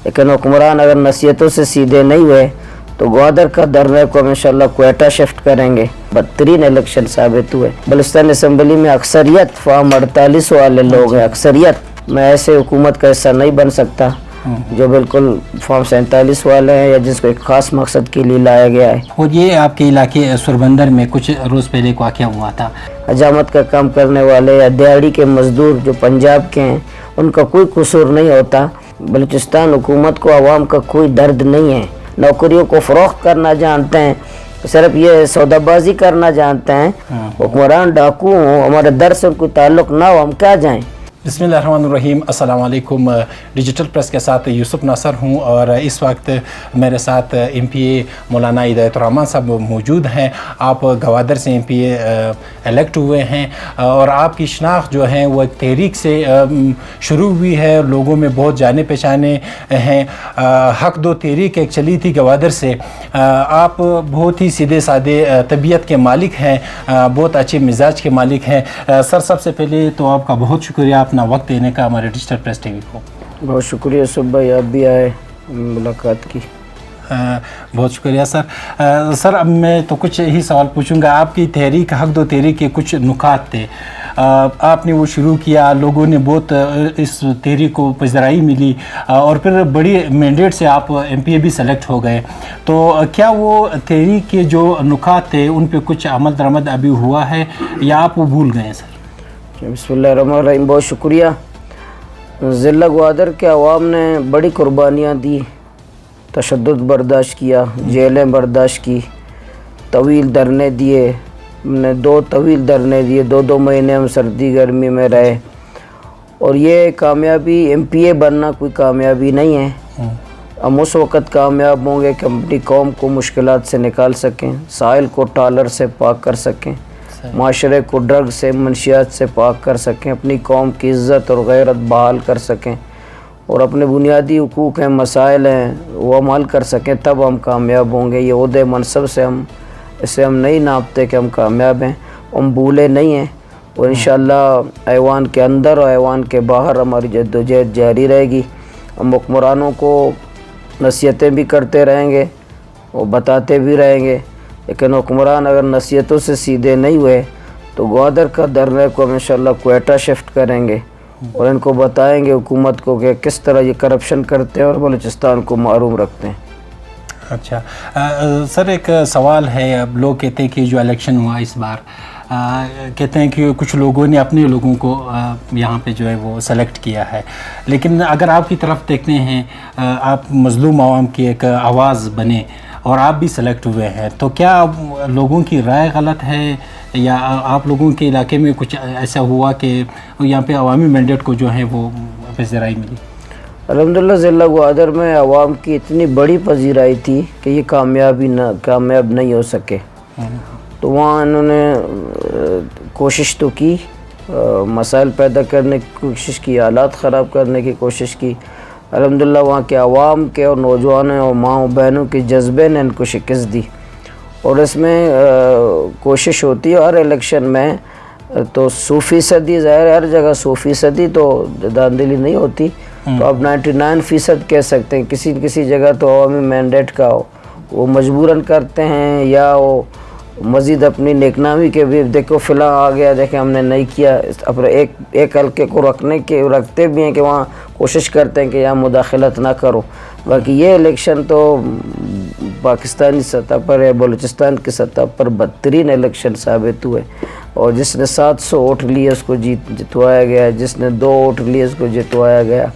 لیکن حکمران اگر نصیحتوں سے سیدھے نہیں ہوئے تو گوادر کا دھرنے کو ہم انشاءاللہ کوئٹہ شفٹ کریں گے. بدترین الیکشن ثابت ہوئے. بلوچستان اسمبلی میں اکثریت فارم 48 والے لوگ ہیں. اکثریت میں ایسے حکومت کا حصہ نہیں بن سکتا جو بالکل فارم 47 والے ہیں یا جس کو ایک خاص مقصد کے لیے لایا گیا ہے. اور یہ آپ کے علاقے سوربندر میں کچھ روز پہلے ایک واقعہ ہوا تھا. حجامت کا کام کرنے والے یا دیہڑی کے مزدور جو پنجاب کے ہیں ان کا کوئی قصور نہیں ہوتا. بلوچستان حکومت کو عوام کا کوئی درد نہیں ہے. نوکریوں کو فروخت کرنا جانتے ہیں, صرف یہ سودا بازی کرنا جانتے ہیں. حکمران ڈاکو ہوں, ہمارے در سے کوئی تعلق نہ ہو, ہم کیا جائیں. بسم اللہ الرحمن الرحیم. السلام علیکم. ڈیجیٹل پریس کے ساتھ یوسف ناصر ہوں اور اس وقت میرے ساتھ ایم پی اے مولانا ہدایت الرحمان صاحب موجود ہیں. آپ گوادر سے ایم پی اے الیکٹ ہوئے ہیں اور آپ کی شناخت جو ہے وہ ایک تحریک سے شروع ہوئی ہے. لوگوں میں بہت جانے پہچانے ہیں. حق دو تحریک ایک چلی تھی گوادر سے. آپ بہت ہی سیدھے سادے طبیعت کے مالک ہیں, بہت اچھے مزاج کے مالک ہیں. سر سب سے پہلے تو آپ کا بہت شکریہ اپنا وقت دینے کا ہمارے ڈیجیٹل پریس ٹی وی کو. بہت شکریہ یوسف بھائی, آپ بھی آئے ملاقات کی. بہت شکریہ سر. سر اب میں تو کچھ ہی سوال پوچھوں گا. آپ کی تحریک حق دو تحریک کے کچھ نکات تھے, آپ نے وہ شروع کیا, لوگوں نے بہت اس تحریک کو پذیرائی ملی اور پھر بڑی مینڈیٹ سے آپ ایم پی اے بھی سلیکٹ ہو گئے. تو کیا وہ تحریک کے جو نکات تھے ان پہ کچھ عمل درآمد ابھی ہوا ہے یا آپ وہ بھول گئے ہیں سر؟ بسم اللہ الرحمن الرحیم. بہت شکریہ. ضلع گوادر کے عوام نے بڑی قربانیاں دی, تشدد برداشت کیا, جیلیں برداشت کی, طویل دھرنے دیے. ہم نے 2 طویل دھرنے دیے, 2 مہینے ہم سردی گرمی میں رہے. اور یہ کامیابی ایم پی اے بننا کوئی کامیابی نہیں ہے. ہم اس وقت کامیاب ہوں گے کہ ہم اپنی قوم کو مشکلات سے نکال سکیں, ساحل کو ٹالر سے پاک کر سکیں, معاشرے کو ڈرگ سے منشیات سے پاک کر سکیں, اپنی قوم کی عزت اور غیرت بحال کر سکیں اور اپنے بنیادی حقوق ہیں, مسائل ہیں, وہ عمل کر سکیں, تب ہم کامیاب ہوں گے. یہ عہدے منصب سے اسے ہم نہیں ناپتے کہ ہم کامیاب ہیں. ہم بھولے نہیں ہیں اور انشاءاللہ ایوان کے اندر اور ایوان کے باہر ہماری جدوجہد جاری رہے گی. ہم حکمرانوں کو نصیحتیں بھی کرتے رہیں گے اور بتاتے بھی رہیں گے, لیکن حکمران اگر نصیحتوں سے سیدھے نہیں ہوئے تو گوادر کا دھرنے کو ہم انشاءاللہ کوئٹہ شفٹ کریں گے اور ان کو بتائیں گے حکومت کو کہ کس طرح یہ کرپشن کرتے ہیں اور بلوچستان کو محروم رکھتے ہیں. اچھا سر, ایک سوال ہے. اب لوگ کہتے ہیں کہ جو الیکشن ہوا اس بار, کہتے ہیں کہ کچھ لوگوں نے اپنے لوگوں کو یہاں پہ جو ہے وہ سلیکٹ کیا ہے, لیکن اگر آپ کی طرف دیکھتے ہیں آپ مظلوم عوام کی ایک آواز بنے اور آپ بھی سلیکٹ ہوئے ہیں, تو کیا لوگوں کی رائے غلط ہے یا آپ لوگوں کے علاقے میں کچھ ایسا ہوا کہ یہاں پہ عوامی مینڈیٹ کو جو ہے وہ پذیرائی ملی؟ الحمدللہ ضلع گوادر میں عوام کی اتنی بڑی پذیرائی تھی کہ یہ کامیاب نہیں ہو سکے. تو وہاں انہوں نے کوشش تو کی, مسائل پیدا کرنے کی کوشش کی, حالات خراب کرنے کی کوشش کی. الحمدللہ وہاں کے عوام کے اور نوجوانوں اور ماؤں بہنوں کے جذبے نے ان کو شکست دی. اور اس میں کوشش ہوتی ہے ہر الیکشن میں تو 100% ظاہر ہر جگہ 100% تو داندلی نہیں ہوتی, تو اب 99% کہہ سکتے ہیں. کسی جگہ تو عوامی مینڈیٹ کا وہ مجبوراً کرتے ہیں یا وہ مزید اپنی نیکنامی کے بھی, دیکھو فلاں آ گیا, دیکھیں ہم نے نہیں کیا, اپنے ایک حلقے کو رکھتے بھی ہیں کہ وہاں کوشش کرتے ہیں کہ یہاں مداخلت نہ کرو. باقی یہ الیکشن تو پاکستانی سطح پر یا بلوچستان کی سطح پر بدترین الیکشن ثابت ہوئے. اور جس نے 700 ووٹ لیے اس کو جتوایا گیا, جس نے 2 ووٹ لیے اس کو جتوایا گیا.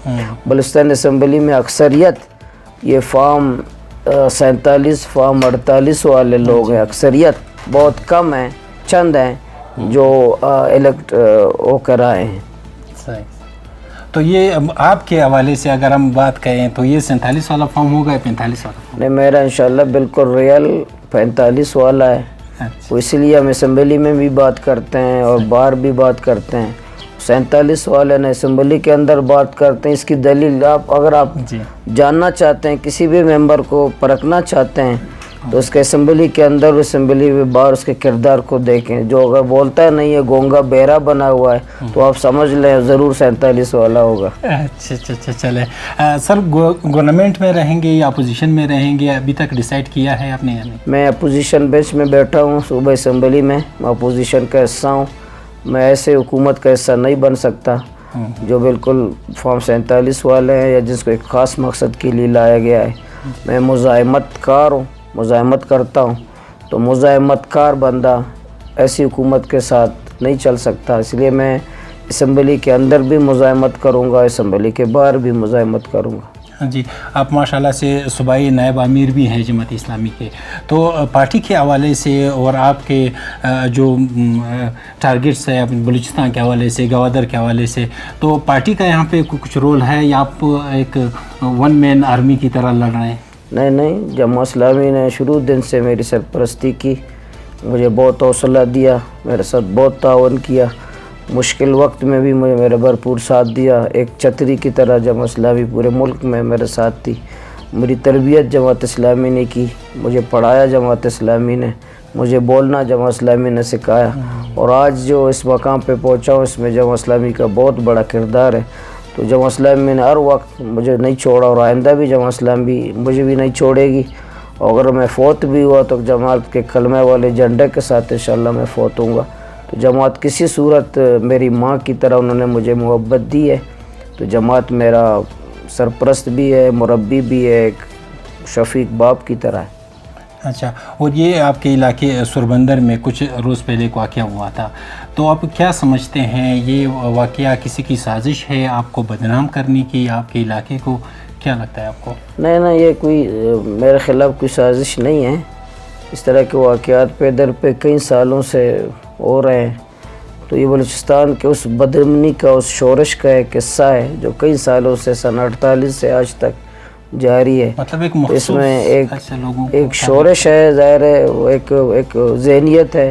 بلوچستان اسمبلی میں اکثریت یہ فارم 47 فارم 48 والے لوگ ہیں. اکثریت بہت کم ہیں, چند ہیں جو الیکٹ ہو کر آئے ہیں. صحیح. تو یہ آپ کے حوالے سے اگر ہم بات کریں تو یہ 47 والا فارم ہوگا یا 45 والا فارم؟ نہیں, میرا انشاءاللہ بالکل ریئل 45 والا ہے. اچھا. اسی لیے ہم اسمبلی میں بھی بات کرتے ہیں اور باہر بھی بات کرتے ہیں. 47 والے نے اسمبلی کے اندر بات کرتے ہیں. اس کی دلیل اگر آپ جاننا چاہتے ہیں, کسی بھی ممبر کو پرکھنا چاہتے ہیں تو اس کے اسمبلی کے اندر اسمبلی میں باہر اس کے کردار کو دیکھیں. جو اگر بولتا ہے نہیں ہے گونگا بہرا بنا ہوا ہے تو آپ سمجھ لیں ضرور 47 والا ہوگا. اچھا چلے سر گورنمنٹ میں رہیں گے یا اپوزیشن میں رہیں گے ابھی تک ڈیسائیڈ کیا ہے آپ نے؟ میں اپوزیشن بینچ میں بیٹھا ہوں صوبہ اسمبلی میں اپوزیشن کا حصہ ہوں. میں ایسے حکومت کا حصہ نہیں بن سکتا جو بالکل فارم 47 والے ہیں یا جس کو ایک خاص مقصد کے لیے لایا گیا ہے. میں مزاحمت کار ہوں, مزاحمت کرتا ہوں. تو مزاحمت کار بندہ ایسی حکومت کے ساتھ نہیں چل سکتا. اس لیے میں اسمبلی کے اندر بھی مزاحمت کروں گا, اسمبلی کے باہر بھی مزاحمت کروں گا. جی آپ ماشاءاللہ سے صوبائی نائب امیر بھی ہیں جماعت اسلامی کے, تو پارٹی کے حوالے سے اور آپ کے جو ٹارگٹس ہے بلوچستان کے حوالے سے, گوادر کے حوالے سے, تو پارٹی کا یہاں پہ کچھ رول ہے یا آپ ایک ون مین آرمی کی طرح لڑ رہے ہیں؟ نہیں, جماعت اسلامی نے شروع دن سے میری سرپرستی کی, مجھے بہت حوصلہ دیا, میرے ساتھ بہت تعاون کیا, مشکل وقت میں بھی مجھے میرا بھرپور ساتھ دیا. ایک چھتری کی طرح جماعت اسلامی پورے ملک میں میرے ساتھ تھی. میری تربیت جماعت اسلامی نے کی, مجھے پڑھایا جماعت اسلامی نے, مجھے بولنا جماعت اسلامی نے سکھایا, اور آج جو اس مقام پہ پہنچا ہوں اس میں جماعت اسلامی کا بہت بڑا کردار ہے. تو جماعت اسلامی نے ہر وقت مجھے نہیں چھوڑا اور آئندہ بھی جماعت اسلامی مجھے بھی نہیں چھوڑے گی. اگر میں فوت بھی ہوا تو جماعت کے کلمہ والے جھنڈے کے ساتھ انشاءاللہ میں فوت ہوں گا. تو جماعت کسی صورت میری ماں کی طرح انہوں نے مجھے محبت دی ہے. تو جماعت میرا سرپرست بھی ہے, مربی بھی ہے, ایک شفیق باپ کی طرح ہے. اچھا, اور یہ آپ کے علاقے سوربندر میں کچھ روز پہلے ایک واقعہ ہوا تھا, تو آپ کیا سمجھتے ہیں یہ واقعہ کسی کی سازش ہے آپ کو بدنام کرنے کی, آپ کے علاقے کو کیا لگتا ہے آپ کو؟ نہیں, یہ کوئی میرے خلاف کوئی سازش نہیں ہے. اس طرح کے واقعات پہ در پہ کئی سالوں سے ہو رہے ہیں. تو یہ بلوچستان کے اس بدامنی کا, اس شورش کا ایک قصہ ہے جو کئی سالوں سے سن 48 سے آج تک جاری ہے. مطلب ایک اس میں مخصوص ایک شورش ہے, ظاہر ہے وہ ایک ذہنیت ہے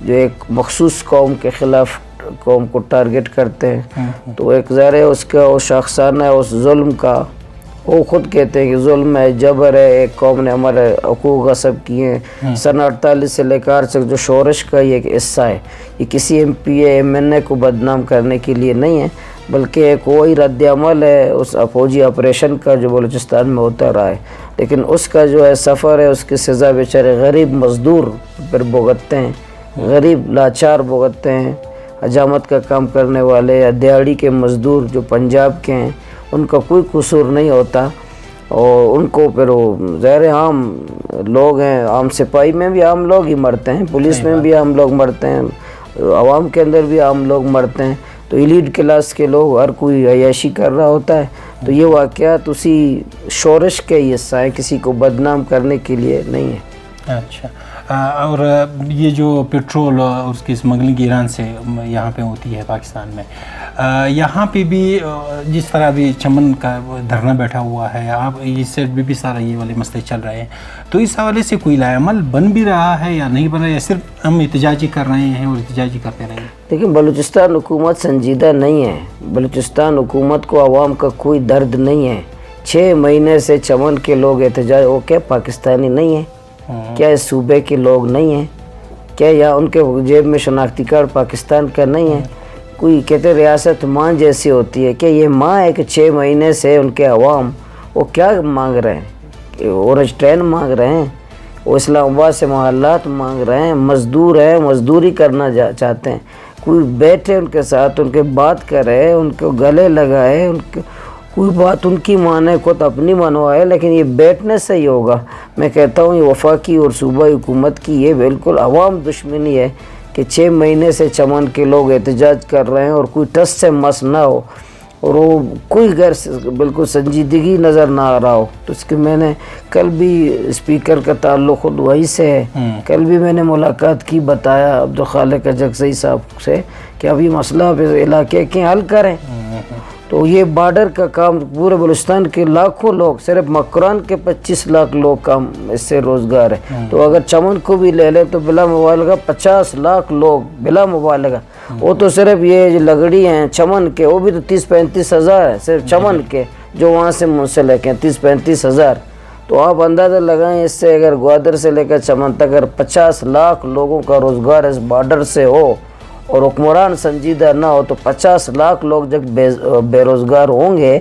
جو ایک مخصوص قوم کے خلاف قوم کو ٹارگٹ کرتے ہیں. تو ایک ظاہر ہے اس کا وہ شاخسانہ ہے اس ظلم کا. وہ خود کہتے ہیں کہ ظلم ہے, جبر ہے, ایک قوم نے ہمارے حقوق غصب کیے ہیں. سن 48 سے لے کر جو شورش کا یہ ایک حصہ ہے. یہ کسی M P A M N A کو بدنام کرنے کے لیے نہیں ہے, بلکہ ایک وہی رد عمل ہے اس فوجی آپریشن کا جو بلوچستان میں ہوتا رہا ہے. لیکن اس کا جو ہے سفر ہے, اس کی سزا بیچارے غریب مزدور پر بھگتتے ہیں, غریب لاچار بھگتتے ہیں. حجامت کا کام کرنے والے یا دیہڑی کے مزدور جو پنجاب کے ہیں ان کا کوئی قصور نہیں ہوتا, اور ان کو پھر وہ ظاہر عام لوگ ہیں, عام سپاہی میں بھی عام لوگ ہی مرتے ہیں, پولیس میں بھی عام لوگ مرتے ہیں, عوام کے اندر بھی عام لوگ مرتے ہیں. تو ایلیٹ کلاس کے لوگ ہر کوئی عیاشی کر رہا ہوتا ہے. تو یہ واقعات اسی شورش کے حصہ ہیں, کسی کو بدنام کرنے کے لیے نہیں ہے. اچھا, اور یہ جو پیٹرول اور اس کی اسمگلنگ ایران سے یہاں پہ ہوتی ہے پاکستان میں, یہاں پہ بھی جس طرح بھی چمن کا دھرنا بیٹھا ہوا ہے, آپ اس سے بھی سارا یہ والے مسئلے چل رہے ہیں, تو اس حوالے سے کوئی لائے عمل بن بھی رہا ہے یا نہیں بن رہا ہے, یا صرف ہم احتجاجی کر رہے ہیں اور احتجاجی کرتے رہے ہیں؟ لیکن بلوچستان حکومت سنجیدہ نہیں ہے. بلوچستان حکومت کو عوام کا کوئی درد نہیں ہے. 6 مہینے سے چمن کے لوگ احتجاج, وہ کیا پاکستانی نہیں ہیں؟ کیا اس صوبے کے لوگ نہیں ہیں؟ کیا یا ان کے جیب میں شناختی کارڈ پاکستان کا نہیں ہے؟ کوئی کہتے ریاست ماں جیسی ہوتی ہے, کیا یہ ماں ہے کہ 6 مہینے سے ان کے عوام وہ کیا مانگ رہے ہیں؟ اورنج ٹرین مانگ رہے ہیں, وہ اسلام آباد سے محلات مانگ رہے ہیں, مزدور ہیں, مزدوری کرنا چاہتے ہیں. کوئی بیٹھے ان کے ساتھ, ان کے بات کرے, ان کو گلے لگائے, ان کے کوئی بات ان کی مانے, خود اپنی منوائے, لیکن یہ بیٹھنے سے ہی ہوگا. میں کہتا ہوں یہ وفاقی اور صوبائی حکومت کی یہ بالکل عوام دشمنی ہے کہ 6 مہینے سے چمن کے لوگ احتجاج کر رہے ہیں اور کوئی ٹس سے مس نہ ہو, اور وہ کوئی غیر بالکل سنجیدگی نظر نہ آ رہا ہو. تو اس کے میں نے کل بھی اسپیکر کا تعلق خود وہی سے ہے, کل بھی میں نے ملاقات کی, بتایا عبدالخالق اجگزئی صاحب سے کہ اب یہ مسئلہ علاقے کے حل کریں. تو یہ بارڈر کا کام پورے بلوچستان کے لاکھوں لوگ, صرف مکران کے 25 لاکھ لوگ کام اس سے روزگار ہے. تو اگر چمن کو بھی لے لے تو بلا مبالغہ 50 لاکھ لوگ بلا مبالغہ, وہ تو صرف یہ جو لگڑی ہیں چمن کے, وہ بھی تو 30-35 ہزار ہے صرف چمن کے جو وہاں سے منسلک ہیں, 30-35 ہزار. تو آپ اندازہ لگائیں اس سے اگر گوادر سے لے کر چمن تک اگر 50 لاکھ لوگوں کا روزگار اس بارڈر سے ہو اور حکمران سنجیدہ نہ ہو تو 50 لاکھ لوگ جب بے روزگار ہوں گے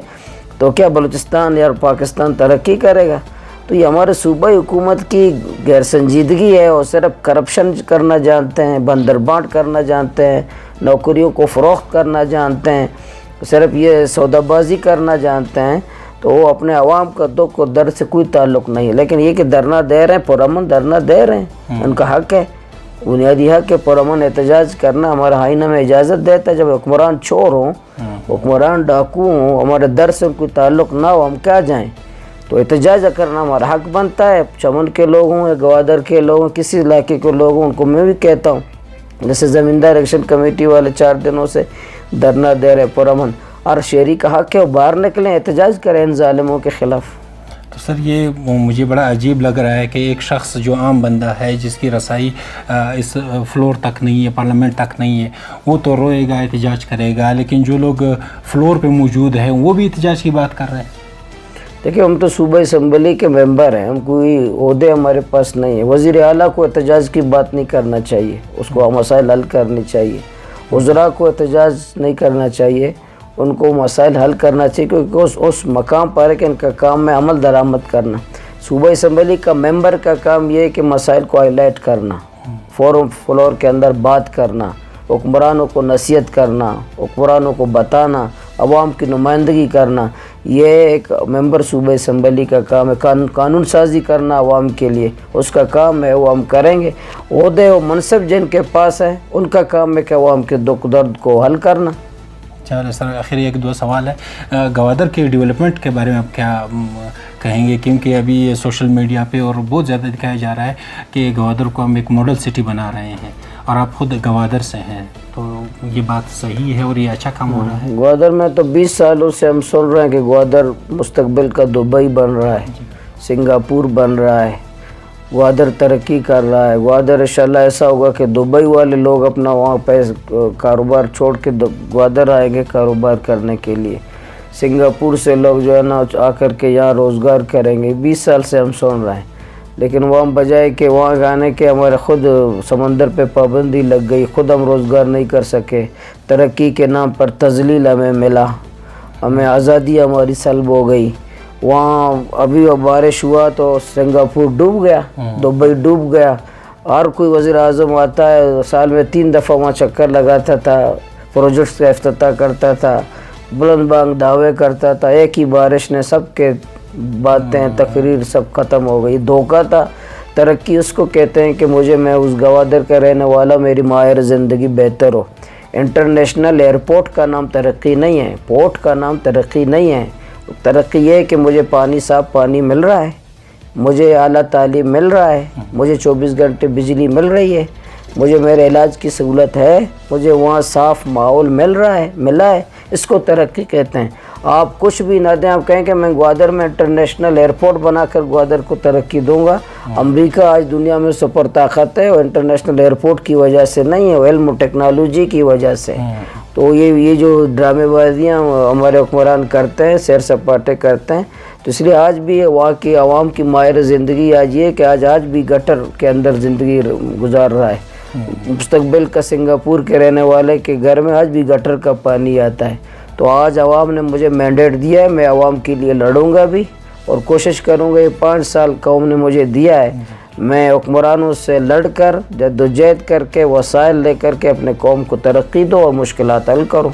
تو کیا بلوچستان یا پاکستان ترقی کرے گا؟ تو یہ ہمارے صوبائی حکومت کی غیر سنجیدگی ہے، اور صرف کرپشن کرنا جانتے ہیں، بندر بانٹ کرنا جانتے ہیں، نوکریوں کو فروخت کرنا جانتے ہیں، صرف یہ سودا بازی کرنا جانتے ہیں، تو وہ اپنے عوام کا دکھ و درد سے کوئی تعلق نہیں ہے۔ لیکن یہ کہ دھرنا دے رہے ہیں، پرامن دھرنا دے رہے ہیں، ان کا حق ہے، بنیادی حق ہے پرامن احتجاج کرنا، ہمارا آئین ہمیں اجازت دیتا ہے۔ جب حکمران چور ہوں، حکمران ڈاکو ہوں، ہمارے در سے کوئی تعلق نہ ہو، ہم کیا جائیں؟ تو احتجاج کرنا ہمارا حق بنتا ہے، چمن کے لوگ ہوں یا گوادر کے لوگ ہوں، کسی علاقے کے لوگ ہوں، ان کو میں بھی کہتا ہوں، جیسے زمیندار ایکشن کمیٹی والے 4 دنوں سے دھرنا دے رہے پرامن، ہر شہری کا حق ہے وہ باہر نکلیں، احتجاج کریں ان ظالموں کے خلاف۔ تو سر یہ مجھے بڑا عجیب لگ رہا ہے کہ ایک شخص جو عام بندہ ہے، جس کی رسائی اس فلور تک نہیں ہے، پارلیمنٹ تک نہیں ہے، وہ تو روئے گا، احتجاج کرے گا، لیکن جو لوگ فلور پہ موجود ہیں وہ بھی احتجاج کی بات کر رہے ہیں۔ دیکھیں ہم تو صوبائی اسمبلی کے ممبر ہیں، ہم کوئی عہدے ہمارے پاس نہیں ہے۔ وزیر اعلیٰ کو احتجاج کی بات نہیں کرنا چاہیے، اس کو مسائل حل کرنی چاہیے۔ وزراء کو احتجاج نہیں کرنا چاہیے، ان کو مسائل حل کرنا چاہیے، کیونکہ اس مقام پر ہے کہ ان کا کام ہے عمل درآمد کرنا۔ صوبائی اسمبلی کا ممبر کا کام یہ ہے کہ مسائل کو ہائی لائٹ کرنا، فلور کے اندر بات کرنا، حکمرانوں کو نصیحت کرنا، حکمرانوں کو بتانا، عوام کی نمائندگی کرنا، یہ ایک ممبر صوبائی اسمبلی کا کام ہے۔ قانون سازی کرنا عوام کے لیے اس کا کام ہے، وہ ہم کریں گے۔ عہدے و منصب جن کے پاس ہے ان کا کام ہے کہ عوام کے دکھ درد کو حل کرنا۔ چلو سر، آخر 1-2 سوال ہے، گوادر کے ڈیولپمنٹ کے بارے میں آپ کیا کہیں گے؟ کیونکہ ابھی سوشل میڈیا پہ اور بہت زیادہ دکھایا جا رہا ہے کہ گوادر کو ہم ایک ماڈل سٹی بنا رہے ہیں، اور آپ خود گوادر سے ہیں، تو یہ بات صحیح ہے اور یہ اچھا کام ہو رہا ہے؟ گوادر میں تو 20 سالوں سے ہم سن رہے ہیں کہ گوادر مستقبل کا دبئی بن رہا ہے، سنگاپور بن رہا ہے، گوادر ترقی کر رہا ہے۔ گوادر انشاءاللہ ایسا ہوگا کہ دبئی والے لوگ اپنا وہاں پہ کاروبار چھوڑ کے گوادر آئیں گے کاروبار کرنے کے لیے، سنگاپور سے لوگ جو ہے نا آ کر کے یہاں روزگار کریں گے۔ 20 سال سے ہم سن رہے ہیں، لیکن وہاں بجائے کہ وہاں آنے کے ہمارے خود سمندر پہ پابندی لگ گئی، خود ہم روزگار نہیں کر سکے، ترقی کے نام پر تذلیل ہمیں ملا، ہمیں آزادی ہماری سلب ہو گئی۔ وہاں ابھی بارش ہوا تو سنگاپور ڈوب گیا، دبئی ڈوب گیا۔ ہر کوئی وزیر اعظم آتا ہے سال میں 3 دفعہ وہاں چکر لگاتا تھا، پروجیکٹس کا افتتاح کرتا تھا، بلند بانگ دعوے کرتا تھا، ایک ہی بارش نے سب کے باتیں تقریر سب ختم ہو گئی۔ دھوکہ تھا۔ ترقی اس کو کہتے ہیں کہ میں اس گوادر کا رہنے والا، میری معیار زندگی بہتر ہو۔ انٹرنیشنل ایئرپورٹ کا نام ترقی نہیں ہے، پورٹ کا نام ترقی نہیں ہے۔ ترقی یہ ہے کہ مجھے صاف پانی مل رہا ہے، مجھے اعلیٰ تعلیم مل رہا ہے، مجھے 24 گھنٹے بجلی مل رہی ہے، مجھے میرے علاج کی سہولت ہے، مجھے وہاں صاف ماحول ملا ہے، اس کو ترقی کہتے ہیں۔ آپ کچھ بھی نہ دیں، آپ کہیں کہ میں گوادر میں انٹرنیشنل ایئرپورٹ بنا کر گوادر کو ترقی دوں گا۔ امریکہ آج دنیا میں سپر طاقت ہے، وہ انٹرنیشنل ایئرپورٹ کی وجہ سے نہیں ہے، وہ علم و ٹیکنالوجی کی وجہ سے۔ تو یہ جو ڈرامے بازیاں ہمارے حکمران کرتے ہیں، سیر سپاٹے کرتے ہیں، تو اس لیے آج بھی وہاں کی عوام کی معیار زندگی آج یہ کہ آج بھی گٹر کے اندر زندگی گزار رہا ہے۔ مستقبل کا سنگاپور کے رہنے والے کے گھر میں آج بھی گٹر کا پانی آتا ہے۔ تو آج عوام نے مجھے مینڈیٹ دیا ہے، میں عوام کے لیے لڑوں گا بھی اور کوشش کروں گا۔ یہ 5 سال قوم نے مجھے دیا ہے، میں حکمرانوں سے لڑ کر جدوجہد کر کے وسائل لے کر کے اپنے قوم کو ترقی دو اور مشکلات حل کروں۔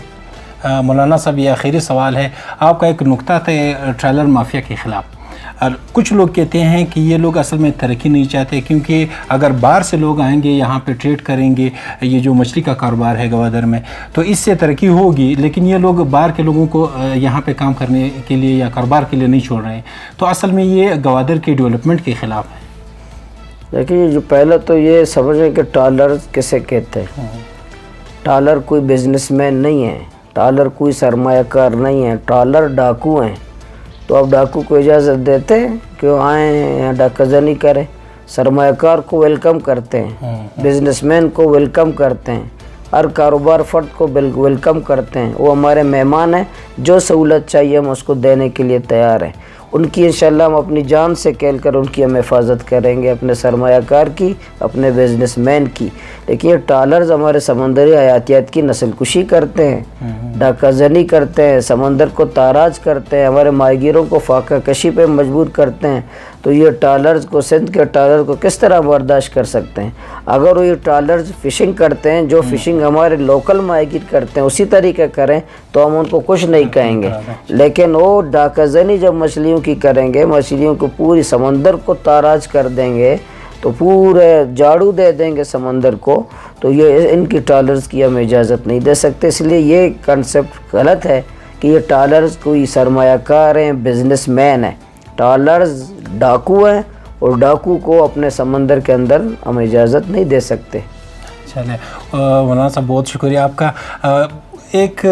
مولانا صاحب، یہ آخری سوال ہے، آپ کا ایک نکتہ تھا ٹریلر مافیا کے خلاف، اور کچھ لوگ کہتے ہیں کہ یہ لوگ اصل میں ترقی نہیں چاہتے، کیونکہ اگر باہر سے لوگ آئیں گے یہاں پہ ٹریڈ کریں گے، یہ جو مچھلی کا کاروبار ہے گوادر میں، تو اس سے ترقی ہوگی، لیکن یہ لوگ باہر کے لوگوں کو یہاں پہ کام کرنے کے لیے یا کاروبار کے لیے نہیں چھوڑ رہے ہیں، تو اصل میں یہ گوادر کے ڈیولپمنٹ کے خلاف ہے۔ دیکھیے، جو پہلا تو یہ سمجھیں کہ ٹالر کسے کہتے ہیں۔ ٹالر کوئی بزنس مین نہیں ہے، ٹالر کوئی سرمایہ کار نہیں ہے، ٹالر ڈاکو ہیں۔ تو آپ ڈاکو کو اجازت دیتے ہیں کہ وہ آئیں یہاں ڈاکہ زنی کریں؟ سرمایہ کار کو ویلکم کرتے ہیں، بزنس مین کو ویلکم کرتے ہیں، ہر کاروبار فرد کو ویلکم کرتے ہیں، وہ ہمارے مہمان ہیں، جو سہولت چاہیے ہم اس کو دینے کے لیے تیار ہیں۔ ان کی انشاءاللہ ہم اپنی جان سے کھیل کر ان کی ہم حفاظت کریں گے، اپنے سرمایہ کار کی، اپنے بزنس مین کی۔ لیکن یہ ٹالرز ہمارے سمندری حیاتیات کی نسل کشی کرتے ہیں، ڈاکہ زنی کرتے ہیں، سمندر کو تاراج کرتے ہیں، ہمارے ماہی گیروں کو فاقہ کشی پہ مجبور کرتے ہیں۔ تو یہ ٹالرز کو، سندھ کے ٹالر کو کس طرح برداشت کر سکتے ہیں؟ اگر وہ یہ ٹالرز فشنگ کرتے ہیں، جو فشنگ ہمارے لوکل ماہی گیر کرتے ہیں اسی طریقے کریں تو ہم ان کو کچھ نہیں کہیں گے، لیکن وہ ڈاکہ زنی جب مچھلیوں کی کریں گے، مچھلیوں کو پوری سمندر کو تاراج کر دیں گے، تو پورے جاڑو دے دیں گے سمندر کو، تو یہ ان کی ٹالرز کی ہم اجازت نہیں دے سکتے۔ اس لیے یہ کنسیپٹ غلط ہے کہ یہ ٹالرز کوئی سرمایہ کار ہیں، بزنس مین ہیں۔ ٹالرز ڈاکو ہیں، اور ڈاکو کو اپنے سمندر کے اندر ہم اجازت نہیں دے سکتے۔ چلیں مولانا صاحب بہت شکریہ آپ کا۔ ایک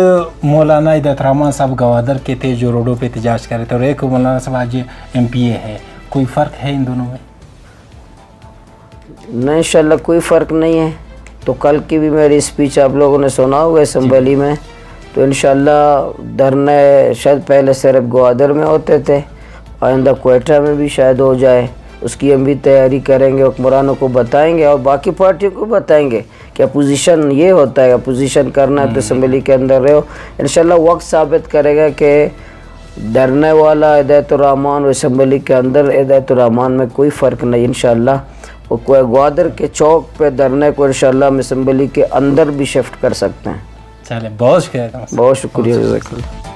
مولانا ہدایت الرحمان صاحب گوادر کے تھے جو روڈوں پہ احتجاج کر رہے تھے، اور ایک مولانا صاحب آج MPA ہے، کوئی فرق ہے ان دونوں میں؟ نہیں، انشاءاللہ کوئی فرق نہیں ہے۔ تو کل کی بھی میری اسپیچ آپ لوگوں نے سنا ہوگا اسمبلی میں، تو انشاءاللہ دھرنے شاید پہلے صرف گوادر میں ہوتے تھے، آئندہ کوئٹہ میں بھی شاید ہو جائے، اس کی ہم بھی تیاری کریں گے، حکمرانوں کو بتائیں گے اور باقی پارٹیوں کو بتائیں گے کہ اپوزیشن یہ ہوتا ہے، اپوزیشن کرنا ہے تو اسمبلی کے اندر رہو۔ انشاءاللہ وقت ثابت کرے گا کہ دھرنے والا ہدایت الرحمان و اسمبلی کے اندر ہدایت الرحمان میں کوئی فرق نہیں انشاءاللہ۔ وہ گوادر کے چوک پہ دھرنے کو انشاءاللہ ہم اسمبلی کے اندر بھی شفٹ کر سکتے ہیں۔ چلیں بہت شکریہ۔ بہت شکریہ، جزاک اللہ۔